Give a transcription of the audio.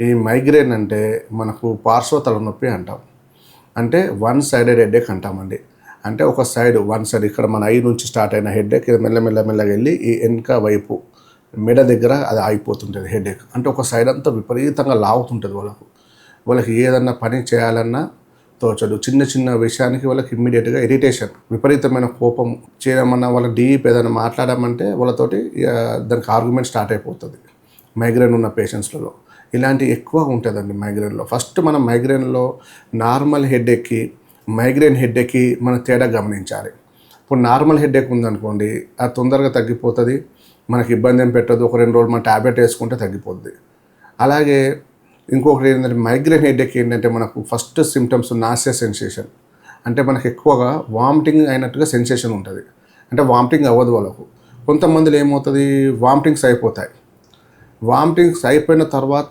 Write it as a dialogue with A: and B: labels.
A: ఈ మైగ్రేన్ అంటే మనకు పార్శ్వ తలనొప్పి అంటాం. అంటే వన్ సైడెడ్ హెడేక్ అంటామండి. అంటే ఒక సైడ్ వన్ సైడ్ ఇక్కడ మన ఐ నుంచి స్టార్ట్ అయిన హెడేక్ మెల్లగా వెళ్ళి ఈ వెనక వైపు మెడ దగ్గర అది ఆగిపోతుంటుంది హెడేక్. అంటే ఒక సైడ్ అంతా విపరీతంగా లాగుతుంటుంది వాళ్ళకి ఏదన్నా పని చేయాలన్నా తోచదు. చిన్న విషయానికి వాళ్ళకి ఇమ్మీడియట్గా ఇరిటేషన్, విపరీతమైన కోపం చేయమన్నా, వాళ్ళ డీప్ ఏదైనా మాట్లాడమంటే వాళ్ళతోటి దానికి ఆర్గ్యుమెంట్ స్టార్ట్ అయిపోతుంది మైగ్రేన్ ఉన్న పేషెంట్స్లలో. ఇలాంటివి ఎక్కువ ఉంటుందండి మైగ్రేన్లో. ఫస్ట్ మనం మైగ్రేన్లో నార్మల్ హెడేక్కి మైగ్రేన్ హెడేక్కి మనం తేడా గమనించాలి. ఇప్పుడు నార్మల్ హెడేక్ ఉందనుకోండి, అది తొందరగా తగ్గిపోతుంది, మనకి ఇబ్బంది ఏం పెట్టదు. ఒక 2 రోజులు మనం ట్యాబ్లెట్ వేసుకుంటే తగ్గిపోద్ది. అలాగే ఇంకొకటి ఏంటంటే మైగ్రేన్ హెడేక్ ఏంటంటే మనకు ఫస్ట్ సిమ్టమ్స్ నాసియా సెన్సేషన్. అంటే మనకు ఎక్కువగా వామిటింగ్ అయినట్టుగా సెన్సేషన్ ఉంటుంది. అంటే వామిటింగ్ అవ్వదు వాళ్ళకు. కొంతమందిలో ఏమవుతుంది, వామిటింగ్స్ అయిపోతాయి. వామిటింగ్స్ అయిపోయిన తర్వాత